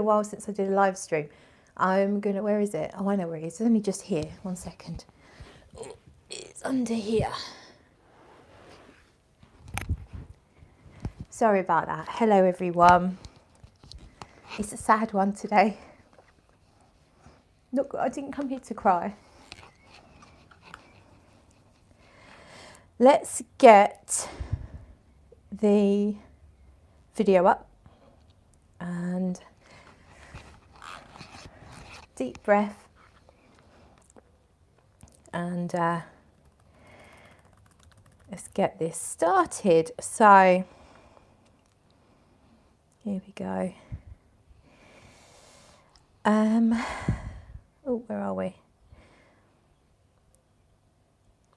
while since I did a live stream. I'm gonna, where is it? Oh, I know where it is. Let me just here, 1 second. Oh, it's under here. Sorry about that. Hello everyone. It's a sad one today. Look, I didn't come here to cry. Let's get the video up and deep breath and let's get this started. So here we go. Oh, where are we?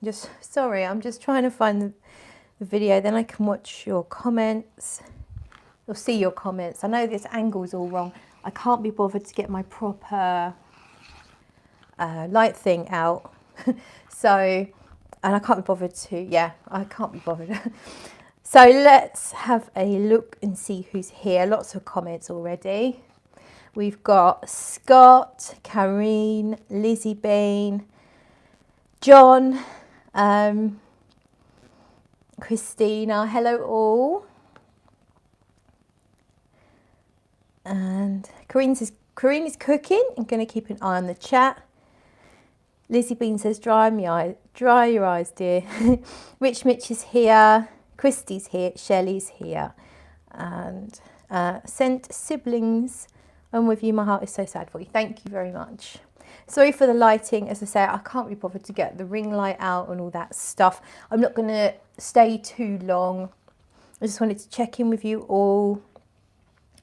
Just sorry, I'm just trying to find the video, then I can watch your comments or see your comments. I know this angle's all wrong. I can't be bothered to get my proper light thing out. So, and I can't be bothered to, yeah, I can't be bothered. So let's have a look and see who's here. Lots of comments already. We've got Scott, Karine, Lizzie Bean, John, Christina, hello all. And Karine says, Karine is cooking. I'm going to keep an eye on the chat. Lizzie Bean says, dry your eyes, dear. Rich Mitch is here. Christy's here. Shelley's here. And sent siblings. I'm with you. My heart is so sad for you. Thank you very much. Sorry for the lighting. As I say, I can't be bothered to get the ring light out and all that stuff. I'm not going to stay too long. I just wanted to check in with you all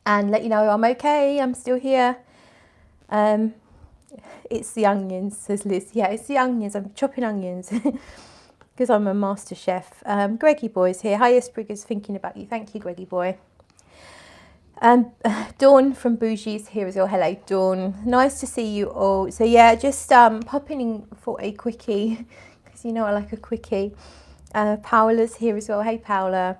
and let you know I'm okay. I'm still here. It's the onions, says Liz. Yeah, it's the onions. I'm chopping onions because I'm a master chef. Greggy Boy's here. Hiya, Spriggers, thinking about you. Thank you, Greggy Boy. Dawn from Bougie is here as well. Hello, Dawn. Nice to see you all. So yeah, just popping in for a quickie because you know I like a quickie. Paola's here as well. Hey, Paola.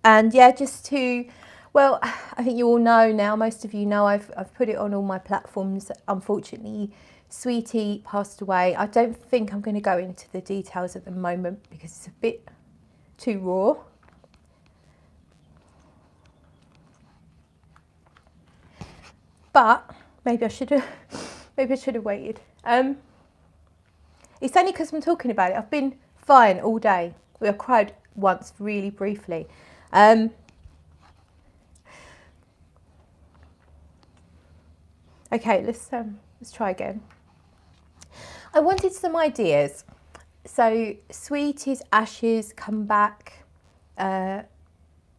And yeah, just to, well, I think you all know now, most of you know, I've put it on all my platforms. Unfortunately, Sweetie passed away. I don't think I'm going to go into the details at the moment because it's a bit too raw. But maybe I should have waited. It's only because I'm talking about it. I've been fine all day. I cried once really briefly. Okay, let's try again. I wanted some ideas. So Sweetie's ashes come back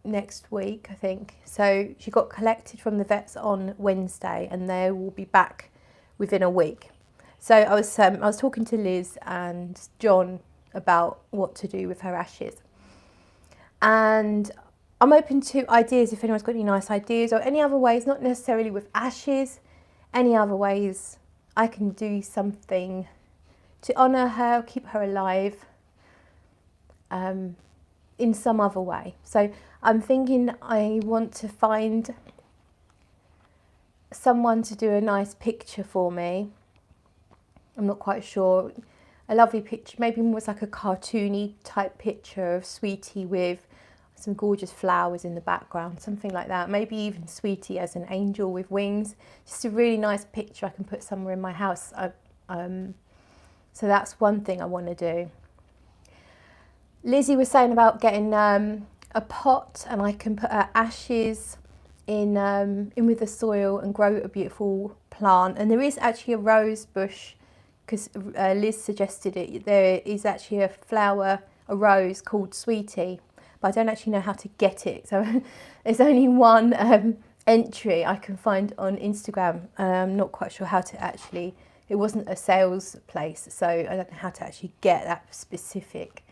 next week, I think. So she got collected from the vets on Wednesday and they will be back within a week. So I was talking to Liz and John about what to do with her ashes. And I'm open to ideas if anyone's got any nice ideas or any other ways, not necessarily with ashes, any other ways I can do something to honour her, keep her alive in some other way. So I'm thinking I want to find someone to do a nice picture for me. I'm not quite sure. A lovely picture, maybe more like a cartoony type picture of Sweetie with some gorgeous flowers in the background, something like that. Maybe even Sweetie as an angel with wings. Just a really nice picture I can put somewhere in my house. So that's one thing I want to do. Lizzie was saying about getting a pot and I can put her ashes in with the soil and grow a beautiful plant. And there is actually a rose bush because Liz suggested it. There is actually a flower, a rose called Sweetie, but I don't actually know how to get it. So there's only one entry I can find on Instagram. I'm not quite sure how to actually, it wasn't a sales place, so I don't know how to actually get that specific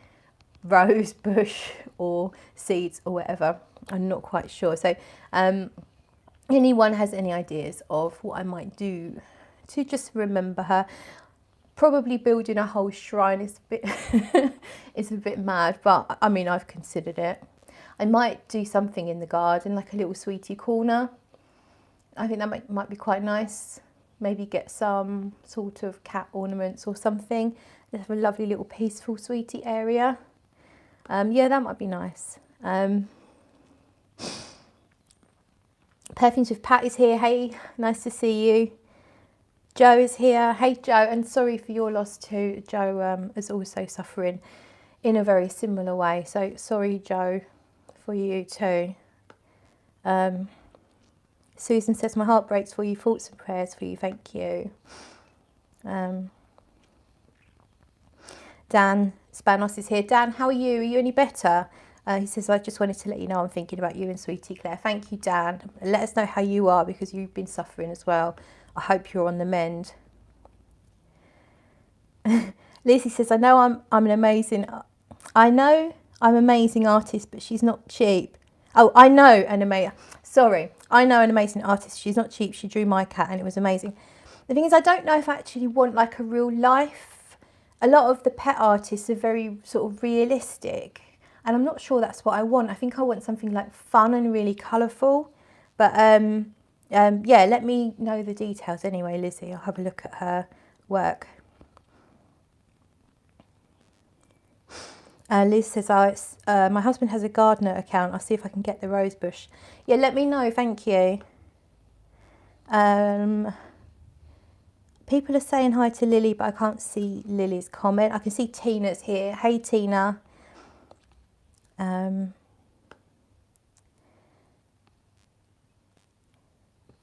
rose bush or seeds or whatever. I'm not quite sure. So anyone has any ideas of what I might do to just remember her? Probably building a whole shrine is a bit it's a bit mad, but I mean, I've considered it. I might do something in the garden, like a little Sweetie corner. I think that might be quite nice. Maybe get some sort of cat ornaments or something. Let's have a lovely little peaceful sweetie area. Yeah, that might be nice. Perfumes with Pat is here. Hey, nice to see you. Joe is here. Hey Joe, and sorry for your loss too. Joe is also suffering in a very similar way. So sorry Joe for you too. Susan says, my heart breaks for you, thoughts and prayers for you, thank you. Dan Spanos is here. Dan, how are you? Are you any better? He says, I just wanted to let you know I'm thinking about you and Sweetie Claire. Thank you, Dan. Let us know how you are, because you've been suffering as well. I hope you're on the mend. Lizzie says, I know I'm an amazing artist, but she's not cheap. Oh, I know an amazing artist. She's not cheap. She drew my cat and it was amazing. The thing is, I don't know if I actually want like a real life. A lot of the pet artists are very sort of realistic, and I'm not sure that's what I want. I think I want something like fun and really colourful. But yeah, let me know the details anyway, Lizzie. I'll have a look at her work. Liz says, my husband has a gardener account. I'll see if I can get the rose bush. Yeah, let me know. Thank you. People are saying hi to Lily, but I can't see Lily's comment. I can see Tina's here. Hey, Tina.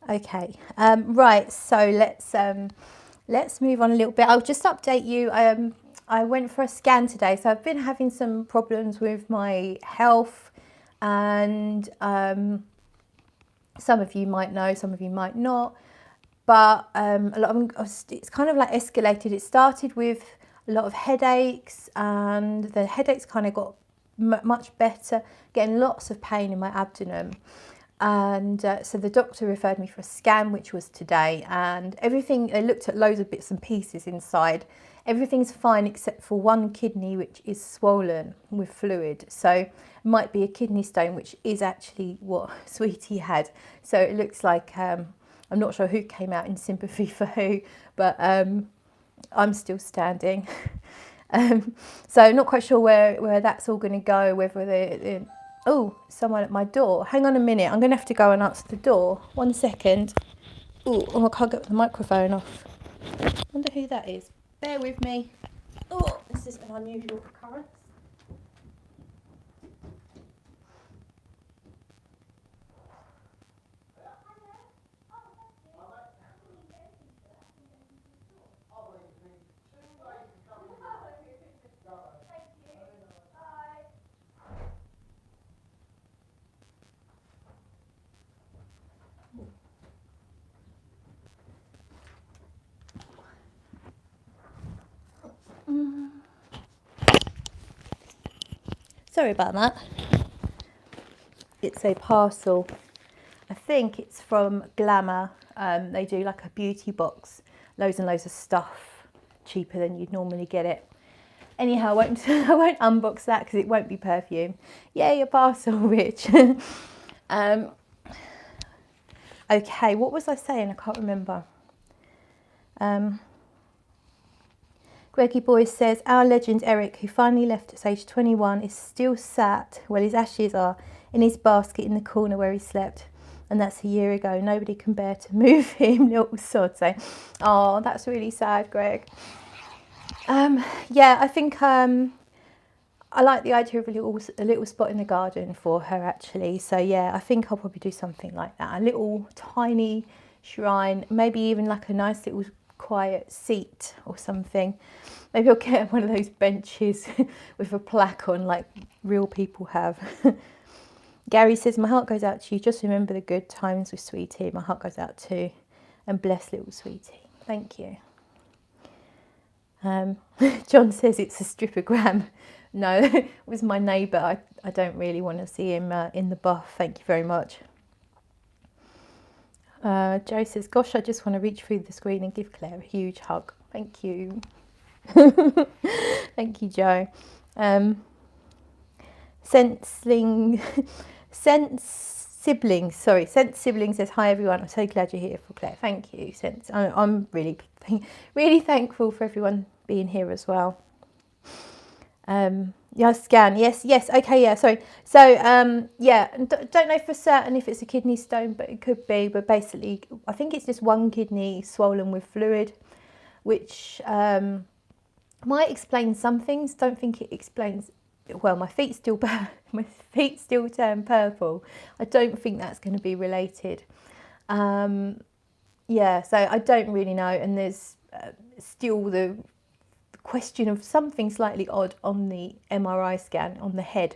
Okay. Right. So let's move on a little bit. I'll just update you. I went for a scan today, so I've been having some problems with my health, and some of you might know, some of you might not, but a lot of them, it's kind of like escalated. It started with a lot of headaches, and the headaches kind of got much better, getting lots of pain in my abdomen. And so the doctor referred me for a scan, which was today, and everything, they looked at loads of bits and pieces inside. Everything's fine except for one kidney, which is swollen with fluid. So it might be a kidney stone, which is actually what Sweetie had. So it looks like, I'm not sure who came out in sympathy for who, but I'm still standing. So not quite sure where that's all going to go, whether oh, someone at my door. Hang on a minute, I'm going to have to go and answer the door. 1 second. Oh, I can't get the microphone off. Wonder who that is. Bear with me. Oh, this is an unusual occurrence. Sorry about that. It's a parcel. I think it's from Glamour. They do like a beauty box, loads and loads of stuff, cheaper than you'd normally get it. Anyhow, I won't unbox that because it won't be perfume. Yay, a parcel, Rich. Okay, what was I saying? I can't remember. Greggy Boy says, our legend Eric, who finally left at age 21, is still sat, well, his ashes are, in his basket in the corner where he slept. And that's a year ago. Nobody can bear to move him, little sod. So, oh, that's really sad, Greg. Yeah, I think I like the idea of a little spot in the garden for her, actually. So yeah, I think I'll probably do something like that. A little tiny shrine, maybe even like a nice little quiet seat or something. Maybe I'll get one of those benches with a plaque on like real people have. Gary says, my heart goes out to you. Just remember the good times with Sweetie. My heart goes out too. And bless little Sweetie. Thank you. John says it's a stripogram. No, it was my neighbour. I don't really want to see him in the buff. Thank you very much. Joe says, gosh, I just want to reach through the screen and give Claire a huge hug. Thank you. Thank you, Joe. Siblings, sorry, Sense Siblings says, hi everyone, I'm so glad you're here for Claire. Thank you, Sense. I'm really, really thankful for everyone being here as well. Yeah, scan, yes, okay, yeah, sorry. So, yeah, don't know for certain if it's a kidney stone, but it could be. But basically, I think it's just one kidney swollen with fluid, which might explain some things. Don't think it explains. Well, my feet still turn purple. I don't think that's going to be related. Yeah, so I don't really know, and there's still the question of something slightly odd on the MRI scan on the head,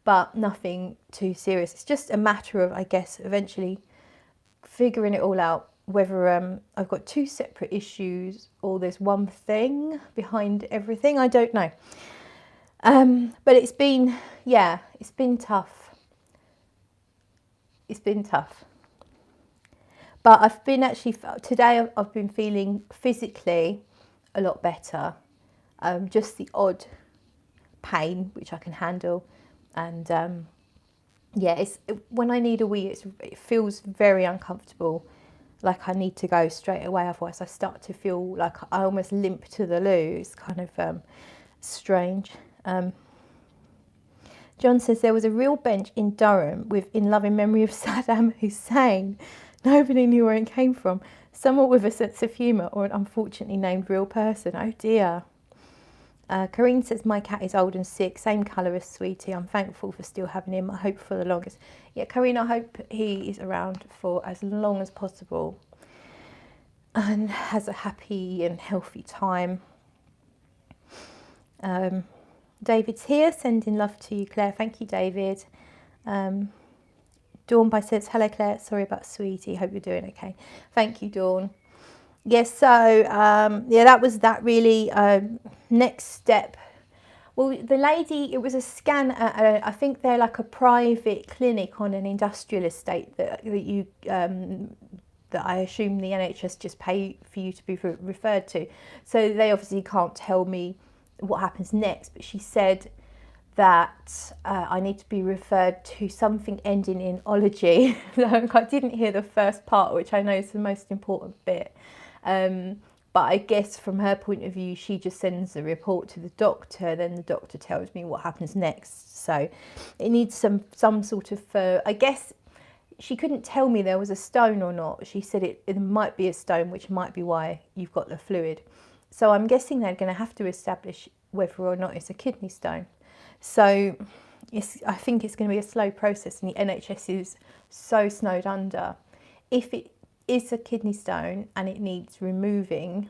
but nothing too serious. It's just a matter of, I guess, eventually figuring it all out, whether I've got two separate issues or there's one thing behind everything. I don't know. But it's been tough. It's been tough. But I've been today I've been feeling physically a lot better. Just the odd pain, which I can handle. And yeah, when I need a wee, it feels very uncomfortable. Like I need to go straight away, otherwise I start to feel like I almost limp to the loo. It's kind of strange. John says there was a real bench in Durham with "In Loving Memory of Saddam Hussein." Nobody knew where it came from. Someone with a sense of humour or an unfortunately named real person. Oh dear. Karine says, my cat is old and sick, same colour as Sweetie. I'm thankful for still having him. I hope for the longest. Yeah, Karine, I hope he is around for as long as possible and has a happy and healthy time. David's here, sending love to you, Claire. Thank you, David. Dawn by says, hello, Claire. Sorry about Sweetie. Hope you're doing okay. Thank you, Dawn. Yes, so yeah, that was that really. Next step. Well, the lady, it was a scan at I think they're like a private clinic on an industrial estate that you that I assume the NHS just pay for you to be referred to. So they obviously can't tell me what happens next, but she said that I need to be referred to something ending in ology. I didn't hear the first part, which I know is the most important bit. But I guess from her point of view, she just sends the report to the doctor, then the doctor tells me what happens next. So it needs some sort of, I guess she couldn't tell me there was a stone or not. She said it might be a stone, which might be why you've got the fluid. So I'm guessing they're going to have to establish whether or not it's a kidney stone. So I think it's going to be a slow process, and the NHS is so snowed under. If it is a kidney stone and it needs removing,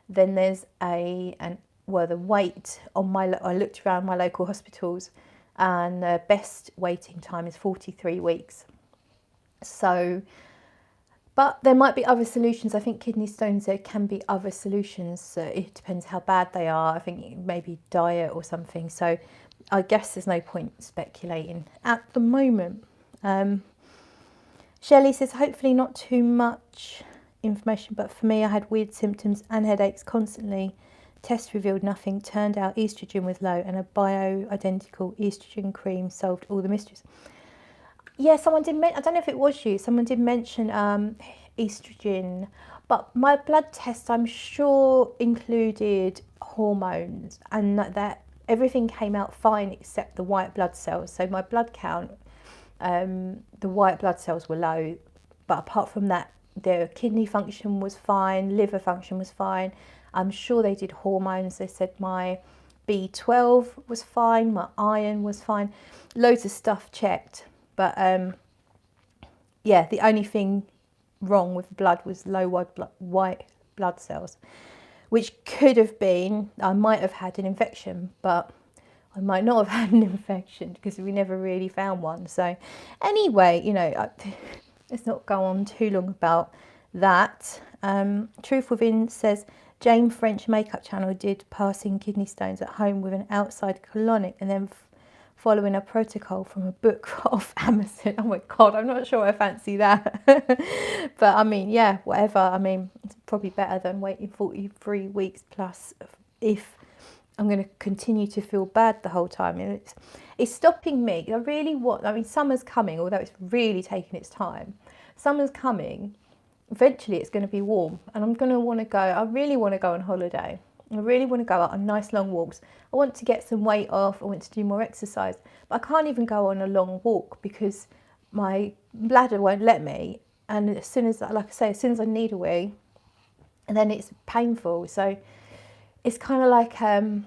then there's the wait on I looked around my local hospitals, and the best waiting time is 43 weeks. So, but there might be other solutions. I think kidney stones, there can be other solutions. So it depends how bad they are. I think maybe diet or something. So I guess there's no point speculating at the moment. Shelley says, hopefully not too much information, but for me, I had weird symptoms and headaches constantly. Test revealed nothing. Turned out estrogen was low, and a bio-identical estrogen cream solved all the mysteries. Yeah, someone did mention, I don't know if it was you, someone did mention estrogen, but my blood test, I'm sure, included hormones, and that everything came out fine except the white blood cells. So my blood count, the white blood cells were low, but apart from that, their kidney function was fine, liver function was fine. I'm sure they did hormones. They said my B12 was fine, my iron was fine, loads of stuff checked. But yeah, the only thing wrong with the blood was low white blood cells, which could have been, I might have had an infection, but I might not have had an infection because we never really found one. So anyway, you know, let's not go on too long about that. Truth Within says, Jane French makeup channel did passing kidney stones at home with an outside colonic and then following a protocol from a book off Amazon. Oh my God, I'm not sure I fancy that. But I mean, yeah, whatever. I mean, it's probably better than waiting 43 weeks plus if I'm going to continue to feel bad the whole time. And it's stopping me. I really want, I mean, summer's coming, although it's really taking its time. Summer's coming. Eventually it's going to be warm and I'm going to want to go, I really want to go on holiday. I really want to go out on nice long walks. I want to get some weight off. I want to do more exercise. But I can't even go on a long walk because my bladder won't let me. And as soon as, like I say, as soon as I need a wee, and then it's painful. So it's kind of like I'm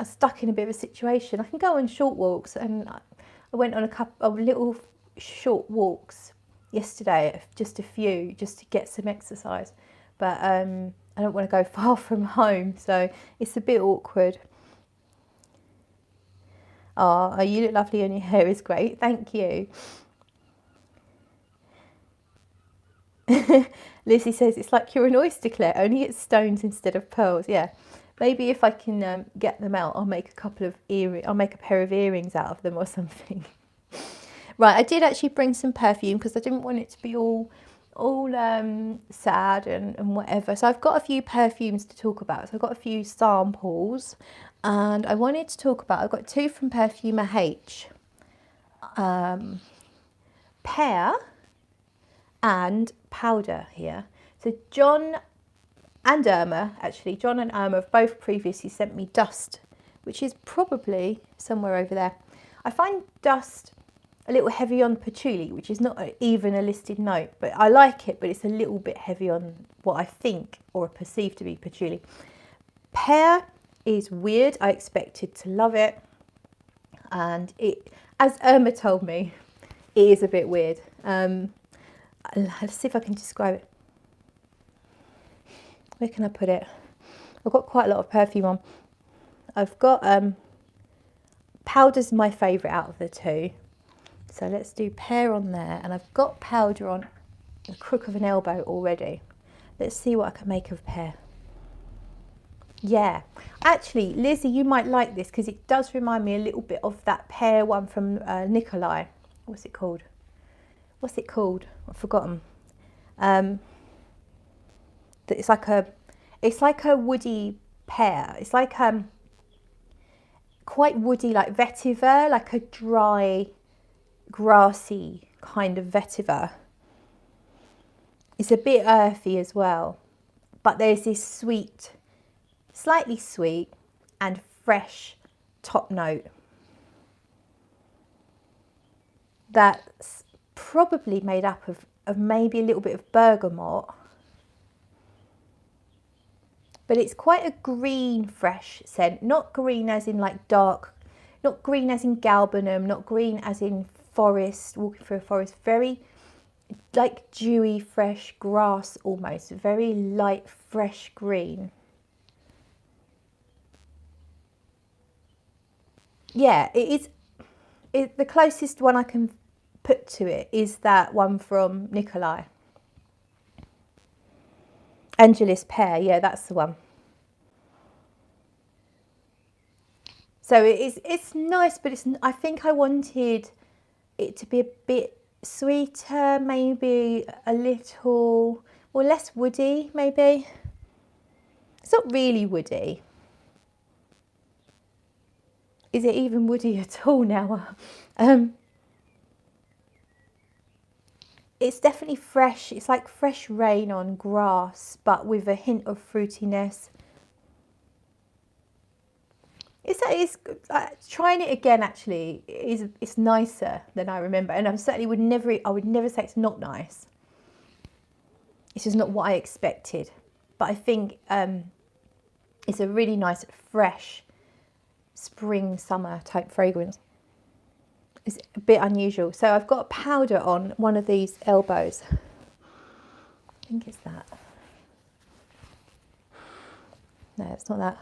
stuck in a bit of a situation. I can go on short walks, and I went on a couple of little short walks yesterday, just a few, just to get some exercise. But I don't want to go far from home, so it's a bit awkward. Oh, you look lovely and your hair is great. Thank you. Lizzie says it's like you're an oyster, Claire, only it's stones instead of pearls. Yeah, maybe if I can get them out, I'll make a couple of I'll make a pair of earrings out of them or something. Right, I did actually bring some perfume because I didn't want it to be all sad and whatever. So I've got a few perfumes to talk about. So I've got a few samples, and I wanted to talk about, I've got two from Perfumer H, pear and powder here. So John and Irma have both previously sent me dust, which is probably somewhere over there. I find dust a little heavy on patchouli, which is not even a listed note, but I like it, but it's a little bit heavy on what I think or perceive to be patchouli. Pear is weird. I expected to love it, and it, as Irma told me, it is a bit weird. Let's see if I can describe it. Where can I put it? I've got quite a lot of perfume on. I've got powder's my favourite out of the two. So let's do pear on there, and I've got powder on the crook of an elbow already. Let's see what I can make of pear. Yeah, actually, Lizzie, you might like this because it does remind me a little bit of that pear one from Nikolai. What's it called? What's it called? I've forgotten. It's like a woody pear. It's like quite woody, like vetiver, like a dry, grassy kind of vetiver. It's a bit earthy as well, but there's this sweet, slightly sweet and fresh top note that's probably made up of maybe a little bit of bergamot, but it's quite a green fresh scent, not green as in like dark, not green as in galbanum, not green as in forest, walking through a forest, very like dewy fresh grass, almost very light fresh green. Yeah, it is. The closest one I can put to it is that one from Nikolai. Angelis pear, yeah, that's the one. So it's nice, but I think I wanted it to be a bit sweeter, maybe a little, or less woody, maybe. It's not really woody. Is it even woody at all now? It's definitely fresh. It's like fresh rain on grass, but with a hint of fruitiness. It's trying it again. Actually, it's nicer than I remember, and I certainly would never say it's not nice. It's just not what I expected, but I think it's a really nice, fresh spring summer type fragrance. It's a bit unusual. So I've got powder on one of these elbows. I think it's that. No, it's not that.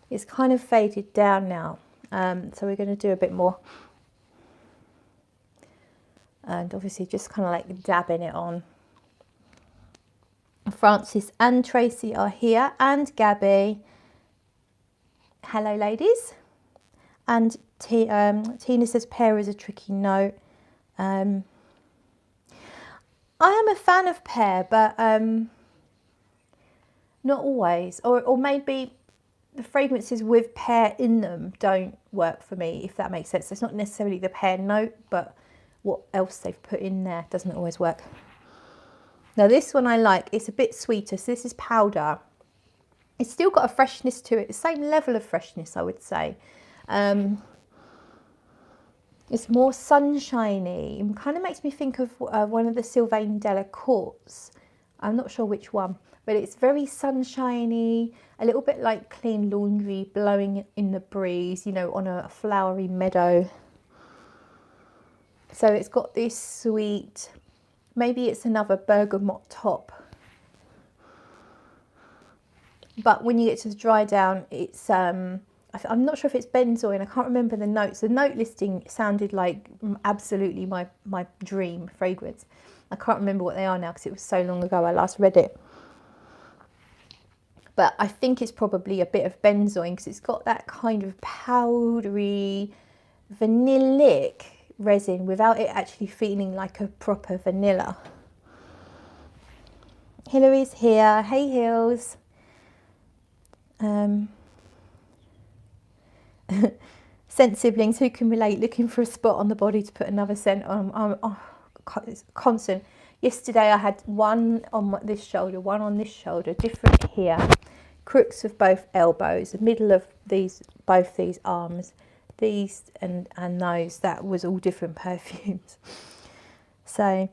It's kind of faded down now. So we're going to do a bit more. And obviously just kind of like dabbing it on. Francis and Tracy are here, and Gabby. Hello, ladies. And Tina says pear is a tricky note. I am a fan of pear, but not always. Or maybe the fragrances with pear in them don't work for me, if that makes sense. It's not necessarily the pear note, but what else they've put in there doesn't always work. Now this one I like, it's a bit sweeter, so this is powder. It's still got a freshness to it, the same level of freshness I would say. It's more sunshiny. It kind of makes me think of one of the Sylvain Delacourts. I'm not sure which one, but it's very sunshiny, a little bit like clean laundry blowing in the breeze, you know, on a flowery meadow. So it's got this sweet, maybe it's another bergamot top. But when you get to the dry down, it's, I'm not sure if it's benzoin, I can't remember the notes. The note listing sounded like absolutely my dream fragrance. I can't remember what they are now because it was so long ago I last read it. But I think it's probably a bit of benzoin because it's got that kind of powdery, vanillic resin without it actually feeling like a proper vanilla. Hillary's here. Hey Hills. Scent siblings, who can relate? Looking for a spot on the body to put another scent on. Oh, it's constant. Yesterday I had one on this shoulder, one on this shoulder, different here, crooks of both elbows, the middle of these, both these arms, these and those. That was all different perfumes. So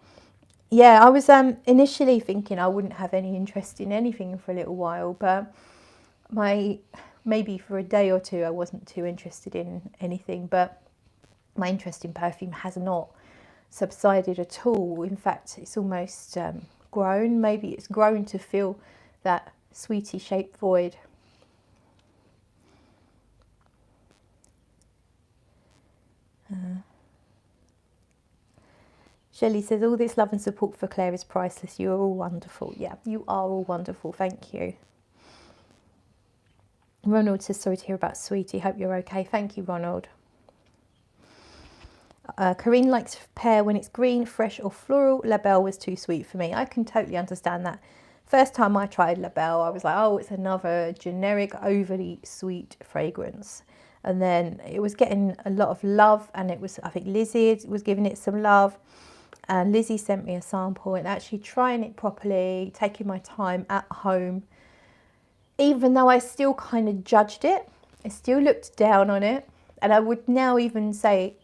yeah, I was initially thinking I wouldn't have any interest in anything for a little while, but maybe for a day or two I wasn't too interested in anything, but my interest in perfume has not subsided at all. In fact, it's almost grown. Maybe it's grown to fill that sweetie shaped void. Shelley says, all this love and support for Claire is priceless. You are all wonderful. Yeah, you are all wonderful. Thank you. Ronald says, sorry to hear about Sweetie. Hope you're okay. Thank you, Ronald. Corinne likes pear when it's green, fresh or floral. La Belle was too sweet for me. I can totally understand that. First time I tried La Belle, I was like, oh, it's another generic, overly sweet fragrance. And then it was getting a lot of love, and it was, I think Lizzie was giving it some love. And Lizzie sent me a sample, and actually trying it properly, taking my time at home, even though I still kind of judged it, I still looked down on it. And I would now even say,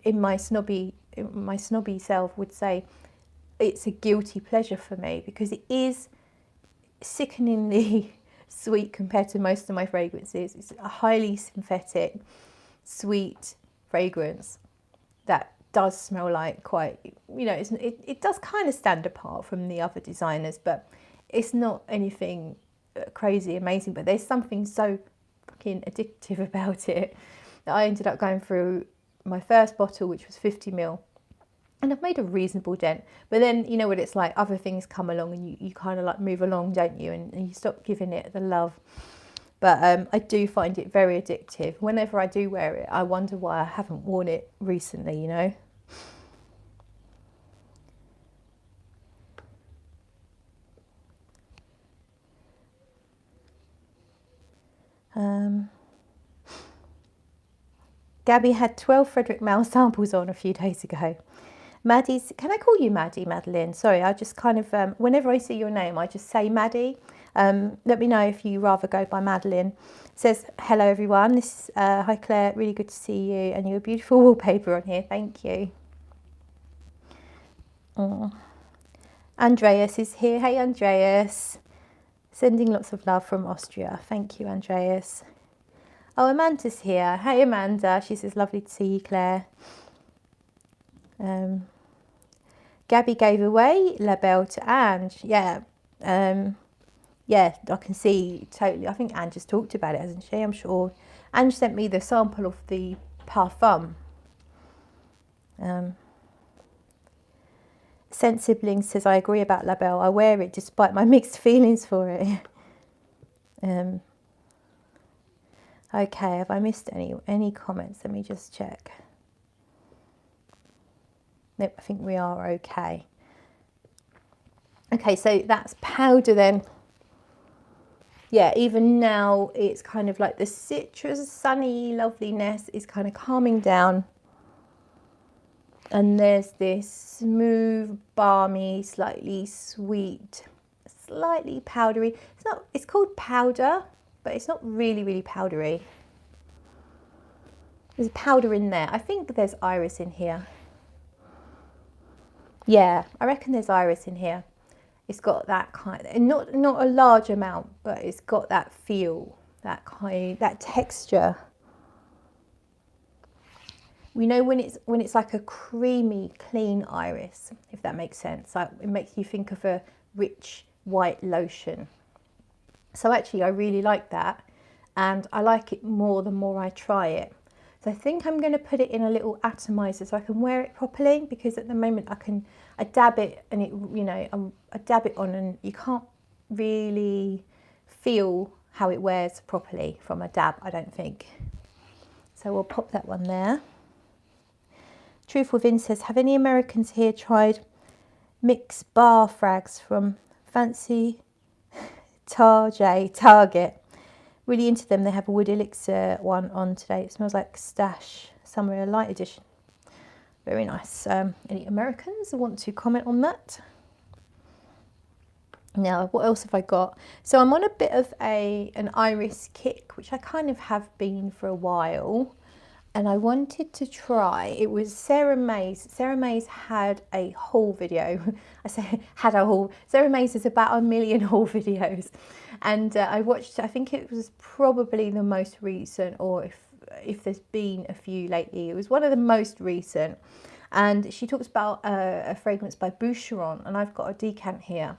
in my snobby self would say, it's a guilty pleasure for me, because it is sickeningly sweet compared to most of my fragrances. It's a highly synthetic, sweet fragrance that does smell like quite, you know, it does kind of stand apart from the other designers, but it's not anything crazy amazing. But there's something so fucking addictive about it that I ended up going through my first bottle, which was 50ml, and I've made a reasonable dent. But then, you know what it's like, other things come along and you kind of like move along, don't you, and you stop giving it the love. But I do find it very addictive. Whenever I do wear it, I wonder why I haven't worn it recently, you know. Gabby had 12 Frederick Malle samples on a few days ago. Maddie's, can I call you Maddie, Madeline? Sorry, I just kind of, whenever I see your name, I just say Maddie. Let me know if you rather go by Madeline. It says, hello everyone, this is, hi Claire, really good to see you, and your beautiful wallpaper on here, thank you. Oh. Andreas is here, hey Andreas. Sending lots of love from Austria, thank you Andreas. Oh, Amanda's here. Hey, Amanda. She says, lovely to see you, Claire. Gabby gave away La Belle to Ange. Yeah. Yeah, I can see totally. I think Ange has talked about it, hasn't she? I'm sure. Ange sent me the sample of the parfum. Scent Sibling says, I agree about La Belle. I wear it despite my mixed feelings for it. Okay, have I missed any comments? Let me just check. Nope, I think we are okay. Okay, so that's powder then. yeah, even now it's kind of like the citrus sunny loveliness is kind of calming down. And there's this smooth, balmy, slightly sweet, slightly powdery. It's called powder, but it's not really powdery. There's powder in there. I think there's iris in here. Yeah, I reckon there's iris in here. It's got that kind of, not a large amount, but it's got that feel, that texture. We know when it's like a creamy, clean iris, if that makes sense. Like it makes you think of a rich white lotion. So actually, I really like that, and I like it more the more I try it. So I think I'm going to put it in a little atomizer so I can wear it properly, because at the moment I dab it and it, you know, I dab it on and you can't really feel how it wears properly from a dab, I don't think. So we'll pop that one there. Truthful Vin says, have any Americans here tried mixed bar frags from Fancy Target? Really into them. They have a wood elixir one on today. It smells like stash, summer light edition. Very nice. Any Americans want to comment on that? Now, what else have I got? So I'm on a bit of an iris kick, which I kind of have been for a while. And I wanted to try, it was Sarah May's. Sarah May's had a haul video. I say had a haul. Sarah May's has about 1 million haul videos. And I watched, I think it was probably the most recent, or if there's been a few lately, it was one of the most recent. And she talks about a fragrance by Boucheron, and I've got a decant here.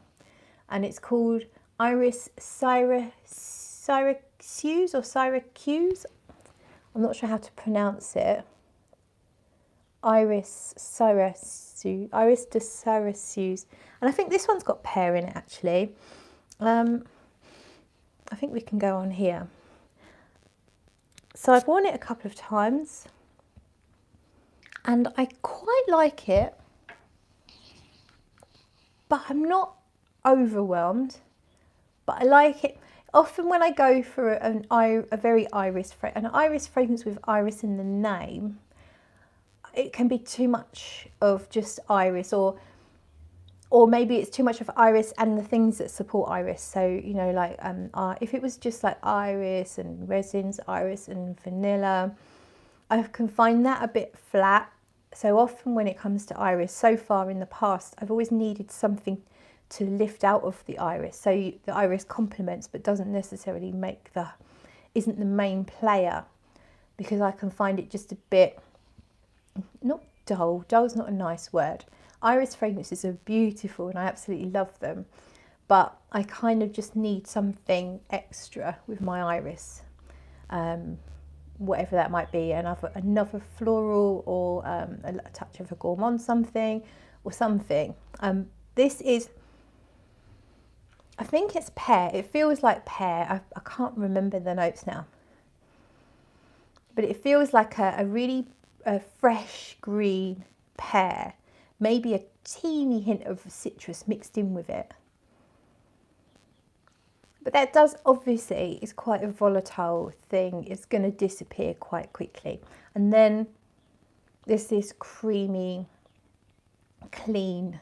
And it's called Iris Syracuse or Syracuse. I'm not sure how to pronounce it. Iris de Syracuse. And I think this one's got pear in it, actually. I think we can go on here. So I've worn it a couple of times, and I quite like it, but I'm not overwhelmed, but I like it. Often when I go for a very an iris fragrance with iris in the name, it can be too much of just iris, or maybe it's too much of iris and the things that support iris. So, you know, like if it was just like iris and resins, iris and vanilla, I can find that a bit flat. So often when it comes to iris, so far in the past, I've always needed something to lift out of the iris. So the iris complements, but doesn't necessarily isn't the main player, because I can find it just a bit, not dull. Dull's not a nice word. Iris fragrances are beautiful and I absolutely love them, but I kind of just need something extra with my iris, whatever that might be, another floral, or a touch of a gourmand something. This is, I think it's pear. It feels like pear. I can't remember the notes now, but it feels like a really fresh green pear, maybe a teeny hint of citrus mixed in with it. But that does, obviously, is quite a volatile thing. It's going to disappear quite quickly. And then there's this creamy, clean,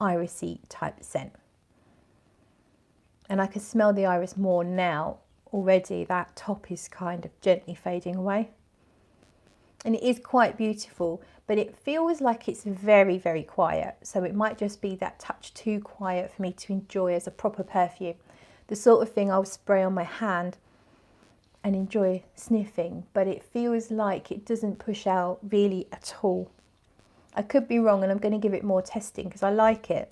irisy type scent. And I can smell the iris more now already. That top is kind of gently fading away. And it is quite beautiful, but it feels like it's very, very quiet. So it might just be that touch too quiet for me to enjoy as a proper perfume. The sort of thing I'll spray on my hand and enjoy sniffing, but it feels like it doesn't push out really at all. I could be wrong, and I'm going to give it more testing because I like it.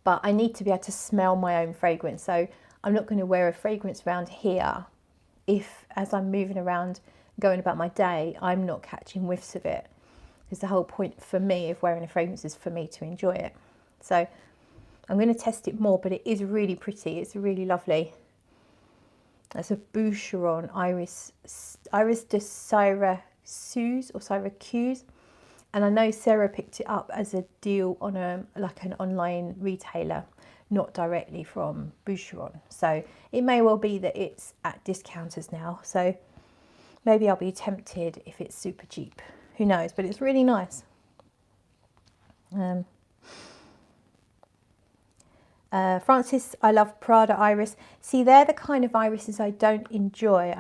But I need to be able to smell my own fragrance. So I'm not going to wear a fragrance around here if, as I'm moving around, going about my day, I'm not catching whiffs of it. Because the whole point for me of wearing a fragrance is for me to enjoy it. So I'm going to test it more, but it is really pretty. It's really lovely. That's a Boucheron Iris de Syracuse or Syracuse. And I know Sarah picked it up as a deal on like an online retailer. not directly from Boucheron. So it may well be that it's at discounters now. So maybe I'll be tempted if it's super cheap. Who knows? But it's really nice. Francis, I love Prada iris. See, they're the kind of irises I don't enjoy.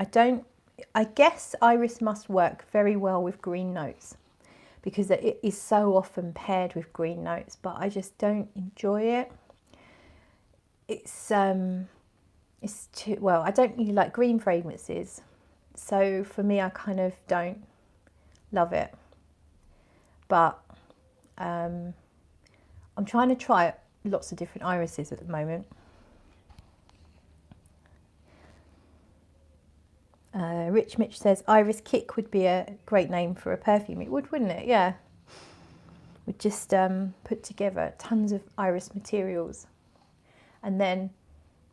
I guess iris must work very well with green notes because it is so often paired with green notes, but I just don't enjoy it. It's too, well, I don't really like green fragrances. So for me, I kind of don't love it. But I'm trying to try lots of different irises at the moment. Rich Mitch says Iris Kick would be a great name for a perfume. It would, wouldn't it? Yeah. We'd just put together tons of iris materials and then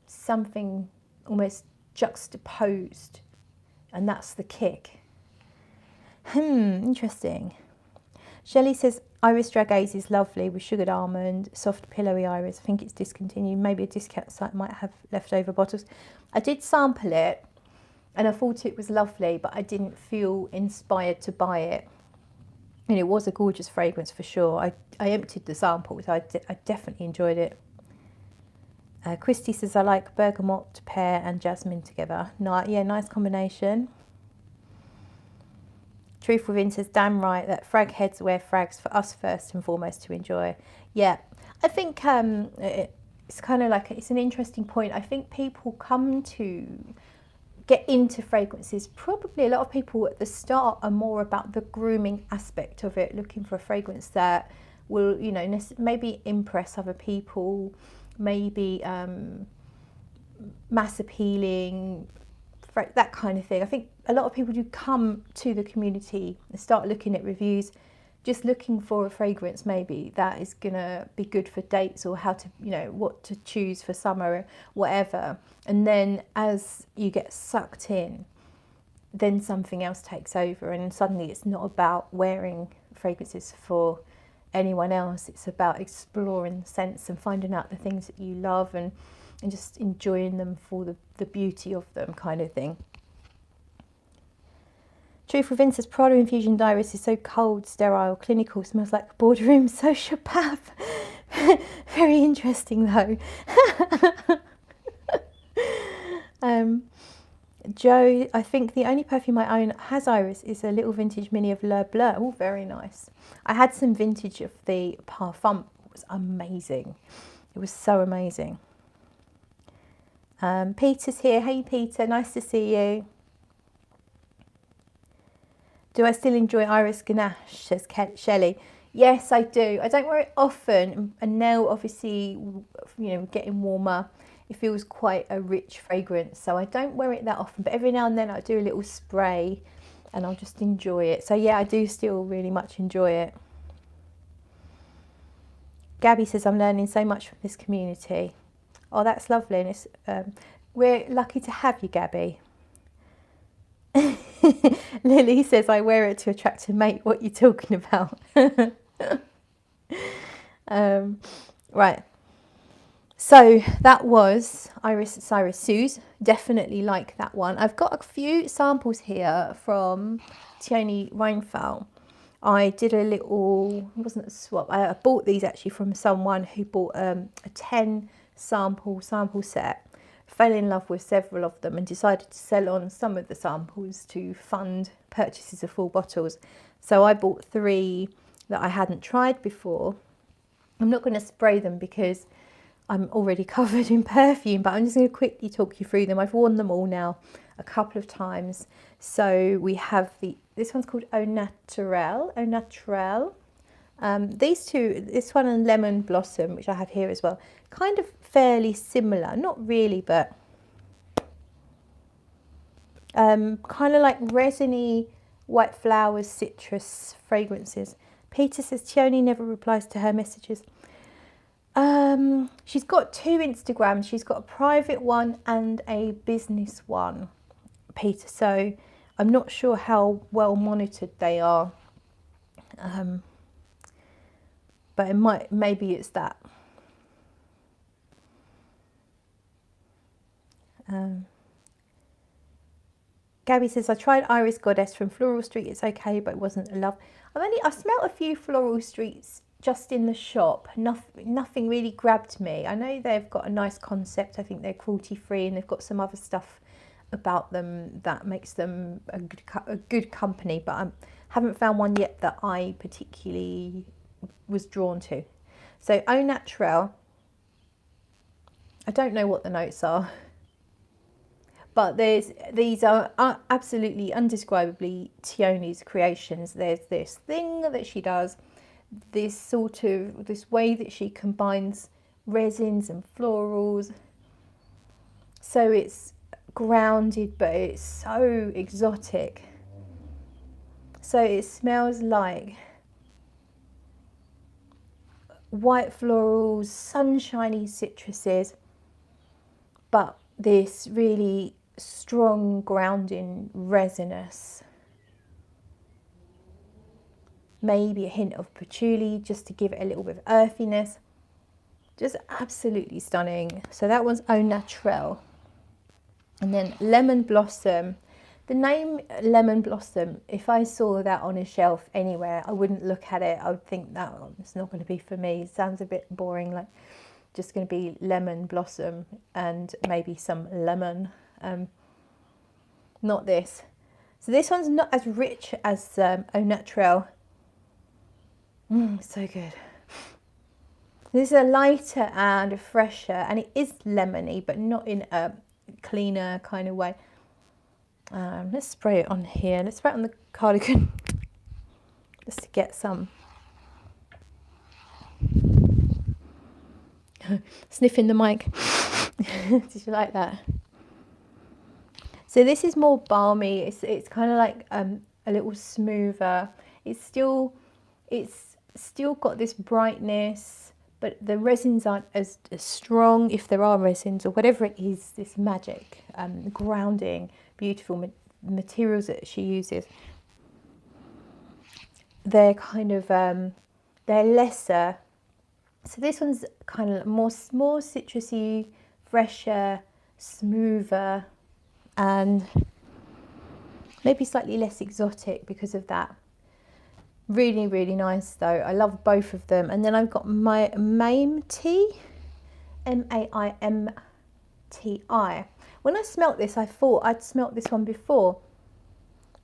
something almost juxtaposed, and that's the kick. Interesting. Shelley says Iris Dragaze is lovely with sugared almond, soft pillowy iris. I think it's discontinued. Maybe a discount site might have leftover bottles. I did sample it and I thought it was lovely, but I didn't feel inspired to buy it. And it was a gorgeous fragrance for sure. I emptied the sample, so I definitely enjoyed it. Christy says I like bergamot, pear and jasmine together. Yeah, nice combination. Truth Within says, damn right that frag heads wear frags for us first and foremost to enjoy. Yeah, I think it's kind of like, it's an interesting point. I think people come to get into fragrances. Probably a lot of people at the start are more about the grooming aspect of it, looking for a fragrance that will, you know, maybe impress other people, maybe mass appealing, that kind of thing. I think a lot of people do come to the community and start looking at reviews, just looking for a fragrance maybe that is gonna be good for dates, or how to, you know, what to choose for summer or whatever. And then as you get sucked in, then something else takes over, and suddenly it's not about wearing fragrances for anyone else. It's about exploring scents and finding out the things that you love and just enjoying them for the beauty of them, kind of thing. Truth Within says Prada Infusion Iris is so cold, sterile, clinical, smells like a boardroom sociopath. Very interesting though. Joe, I think the only perfume I own has iris is a little vintage mini of Le Bleu. Oh, very nice. I had some vintage of the Parfum. It was amazing. It was so amazing. Peter's here. Hey Peter, nice to see you. Do I still enjoy Iris Ganache, says Shelley. Yes, I do. I don't wear it often, and now obviously, you know, getting warmer, it feels quite a rich fragrance, so I don't wear it that often, but every now and then I do a little spray and I'll just enjoy it. So yeah, I do still really much enjoy it. Gabby says I'm learning so much from this community. Oh, that's lovely. And it's, we're lucky to have you, Gabby. Lily says I wear it to attract a mate. What are you talking about? Right. So that was Iris Cyrus Suze. Definitely like that one. I've got a few samples here from Teone Reinthal. I did a little, it wasn't a swap. I bought these actually from someone who bought a 10 sample set, fell in love with several of them and decided to sell on some of the samples to fund purchases of full bottles. So I bought 3 that I hadn't tried before. I'm not going to spray them because I'm already covered in perfume, but I'm just going to quickly talk you through them. I've worn them all now a couple of times. So we have this one's called Au Naturel. These two, this one and Lemon Blossom, which I have here as well, kind of fairly similar, not really, but kind of like resiny white flowers, citrus fragrances. Peter says Teone never replies to her messages. She's got 2 Instagrams. She's got a private one and a business one, Peter, so I'm not sure how well monitored they are, but maybe it's that. Gabby says, I tried Iris Goddess from Floral Street. It's okay, but it wasn't a love. I smelt a few Floral Streets just in the shop. Nothing really grabbed me. I know they've got a nice concept. I think they're cruelty free, and they've got some other stuff about them that makes them a good company, but I haven't found one yet that I particularly was drawn to. So Au Naturel, I don't know what the notes are, but these are absolutely undescribably Teone's creations. There's this thing that she does, this way that she combines resins and florals, so it's grounded but it's so exotic. So it smells like white florals, sunshiny citruses, but this really strong grounding resinous. Maybe a hint of patchouli just to give it a little bit of earthiness. Just absolutely stunning. So that one's Au Naturel. And then Lemon Blossom. The name Lemon Blossom, if I saw that on a shelf anywhere, I wouldn't look at it. I would think that it's not going to be for me. It sounds a bit boring, like just going to be lemon blossom and maybe some lemon. Not this. So this one's not as rich as Au Naturel. So good. This is a lighter and a fresher, and it is lemony, but not in a cleaner kind of way. Let's spray it on here. Let's spray it on the cardigan just to get some. Sniffing the mic. Did you like that? So this is more balmy. It's kind of like a little smoother. It's still got this brightness, but the resins aren't as strong, if there are resins or whatever it is. This magic grounding, beautiful materials that she uses. They're kind of they're lesser. So this one's kind of more citrusy, fresher, smoother, and maybe slightly less exotic because of that. Really, really nice though. I love both of them. And then I've got my Maimti, Maimti. When I smelt this, I thought I'd smelt this one before,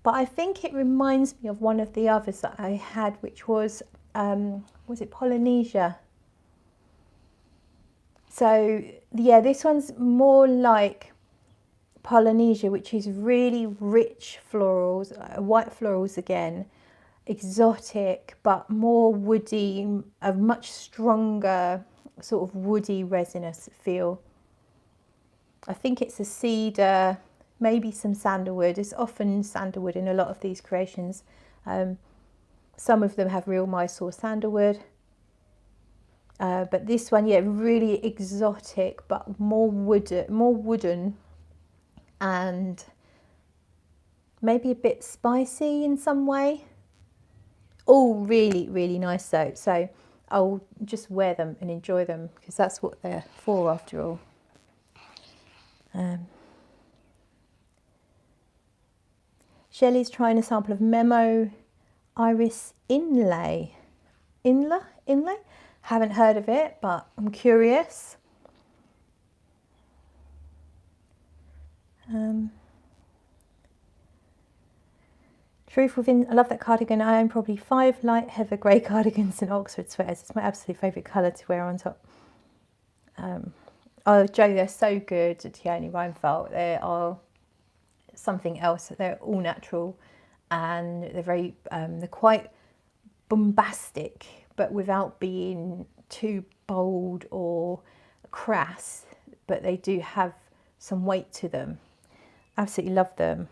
but I think it reminds me of one of the others that I had, which was it Polynesia? So yeah, this one's more like Polynesia, which is really rich florals, white florals again, exotic, but more woody, a much stronger sort of woody resinous feel. I think it's a cedar, maybe some sandalwood. It's often sandalwood in a lot of these creations. Some of them have real Mysore sandalwood. But this one, yeah, really exotic, but more wooden, and maybe a bit spicy in some way. All really, really nice though. So I'll just wear them and enjoy them because that's what they're for after all. Shelley's trying a sample of Memo Iris Inlay. Inlay? Haven't heard of it, but I'm curious. Truth Within, I love that cardigan. I own probably 5 light heather grey cardigans and Oxford sweaters. It's my absolute favourite colour to wear on top. Oh, Joe, they're so good at Teone Reinthal. They are something else. They're all natural, and they're they're quite bombastic, but without being too bold or crass. But they do have some weight to them. Absolutely love them.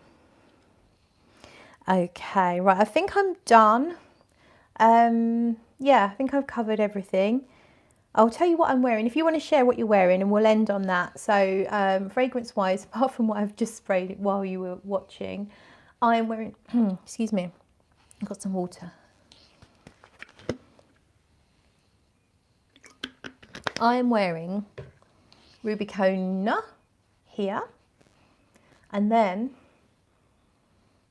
Okay, right, I think I'm done. Yeah, I think I've covered everything. I'll tell you what I'm wearing if you want to share what you're wearing, and we'll end on that. So fragrance wise, apart from what I've just sprayed while you were watching, I'm wearing excuse me, I've got some water. I am wearing Rubicona here. And then,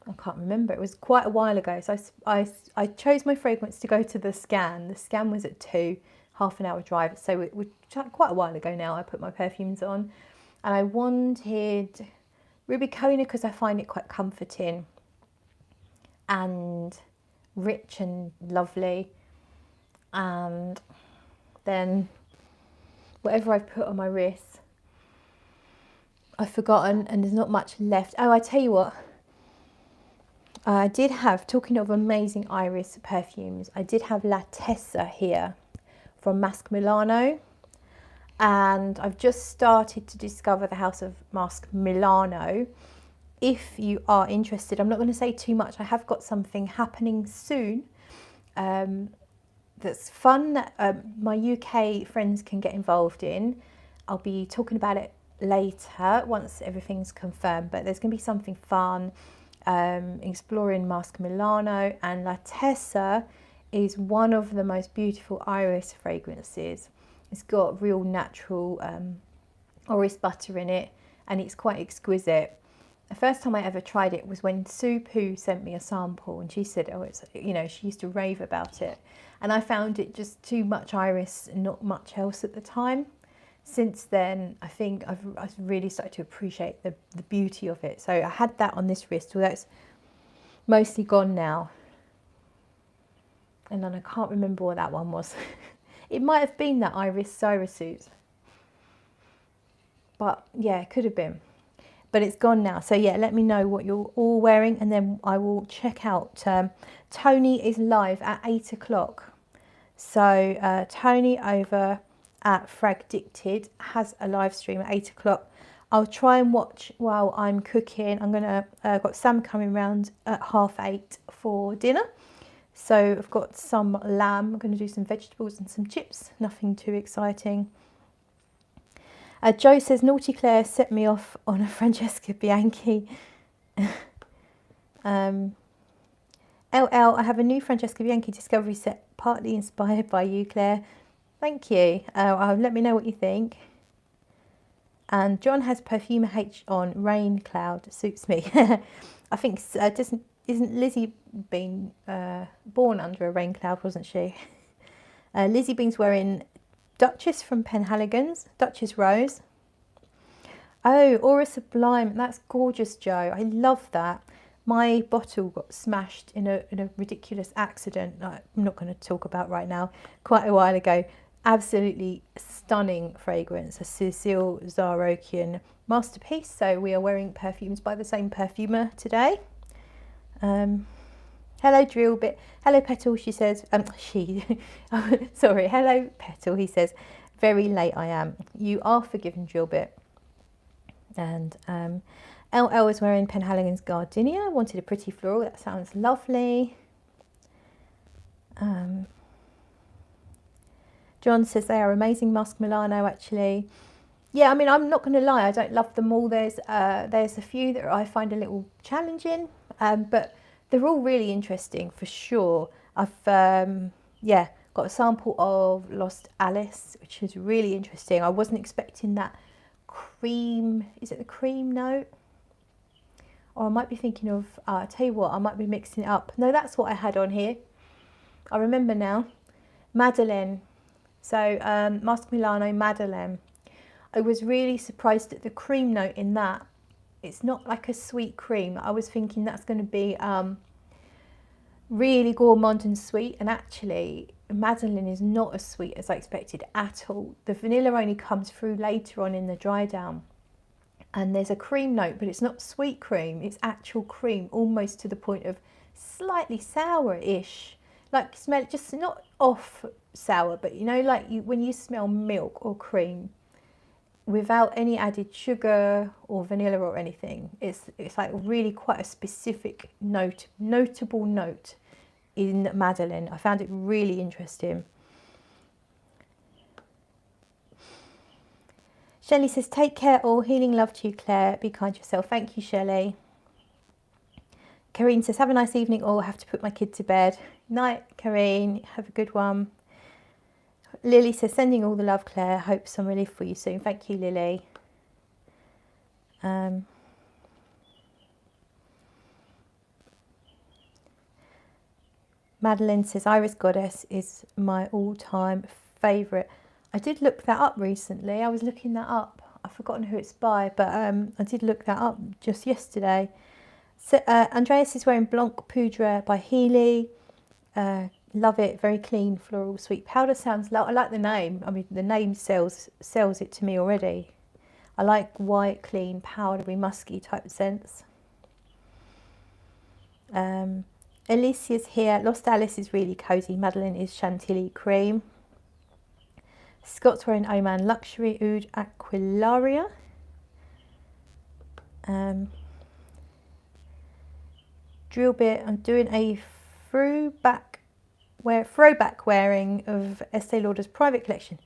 I can't remember, it was quite a while ago. So I chose my fragrance to go to the scan. The scan was at 2, half an hour drive. So it was quite a while ago now. I put my perfumes on and I wanted Rubicona because I find it quite comforting and rich and lovely. And then whatever I've put on my wrist, I've forgotten and there's not much left. Oh, I tell you what, I did have, talking of amazing iris perfumes, I did have La Tessa here from Masque Milano, and I've just started to discover the house of Masque Milano. If you are interested, I'm not going to say too much, I have got something happening soon that's fun that my UK friends can get involved in. I'll be talking about it later once everything's confirmed, but there's going to be something fun. Exploring Masque Milano, and La Tessa is one of the most beautiful iris fragrances. It's got real natural orris butter in it and it's quite exquisite. The first time I ever tried it was when Sue Poo sent me a sample and she said, oh, it's, you know, she used to rave about it, and I found it just too much iris and not much else at the time. Since then, I think I've really started to appreciate the beauty of it. So I had that on this wrist, although it's mostly gone now. And then I can't remember what that one was. It might have been that Iris Cyrus suit. But yeah, it could have been. But it's gone now. So yeah, let me know what you're all wearing and then I will check out. Tony is live at 8 o'clock. So Tony over at Fragdicted has a live stream at 8 o'clock. I'll try and watch while I'm cooking. I'm gonna got Sam coming round at 8:30 for dinner. So I've got some lamb. I'm gonna do some vegetables and some chips. Nothing too exciting. Joe says, Naughty Claire set me off on a Francesca Bianchi. LL, I have a new Francesca Bianchi discovery set, partly inspired by you, Claire. Thank you. Let me know what you think. And John has Perfumer H on, Rain Cloud, suits me. I think, isn't Lizzie been born under a rain cloud, wasn't she? Lizzie Bean's wearing Duchess from Penhaligon's, Duchess Rose. Oh, Aura Sublime, that's gorgeous, Joe. I love that. My bottle got smashed in a ridiculous accident I'm not going to talk about right now, quite a while ago. Absolutely stunning fragrance, a Cecile Zarokian masterpiece. So we are wearing perfumes by the same perfumer today. Hello Drillbit, hello Petal, she says, sorry, hello Petal, he says, very late I am. You are forgiven, Drillbit. And LL is wearing Penhaligon's Gardenia, wanted a pretty floral, that sounds lovely. John says they are amazing, Masque Milano actually. Yeah, I mean, I'm not going to lie, I don't love them all. There's a few that I find a little challenging, but they're all really interesting for sure. I've yeah, got a sample of Lost Alice, which is really interesting. I wasn't expecting that cream, is it the cream note? Or I might be thinking of, I'll tell you what, I might be mixing it up. No, that's what I had on here. I remember now. Madeleine. So Masque Milano Madeleine. I was really surprised at the cream note in that. It's not like a sweet cream. I was thinking that's going to be really gourmand and sweet, and actually Madeleine is not as sweet as I expected at all. The vanilla only comes through later on in the dry down, and there's a cream note, but it's not sweet cream, it's actual cream, almost to the point of slightly sour-ish. Like, smell it, just not off sour, but you know, like when you smell milk or cream without any added sugar or vanilla or anything, it's like really quite a specific notable note in Madeleine. I found it really interesting. Shelley says, take care all, healing love to you, Claire, be kind to yourself. Thank you, Shelley. Karine says, have a nice evening all, have to put my kid to bed. Night, Karine, have a good one. Lily says, sending all the love, Claire, hope some relief for you soon. Thank you, Lily. Madeline says Iris Goddess is my all-time favourite. I did look that up recently. I was looking that up. I've forgotten who it's by, but I did look that up just yesterday. So Andreas is wearing Blanc Poudre by Healy. Love it. Very clean, floral, sweet powder. Sounds I like the name. I mean, the name sells it to me already. I like white, clean, powdery, musky type scents. Alicia's here. Lost Alice is really cosy. Madeline is Chantilly cream. Scott's wearing Oman Luxury Oud Aquilaria. Drill bit. I'm doing a throwback wearing of Estee Lauder's private collection.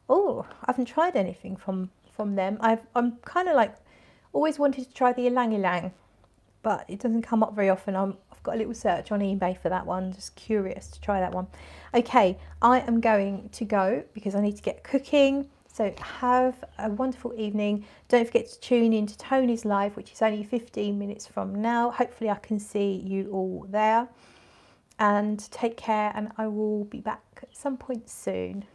Oh, I haven't tried anything from them. I'm kind of like always wanted to try the Ylang Ylang, but it doesn't come up very often. I've got a little search on eBay for that one. Just curious to try that one. Okay, I am going to go because I need to get cooking. So have a wonderful evening. Don't forget to tune in to Tony's live, which is only 15 minutes from now. Hopefully I can see you all there. And take care, and I will be back at some point soon.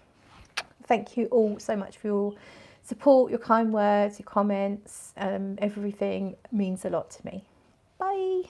Thank you all so much for your support, your kind words, your comments. Everything means a lot to me. Bye.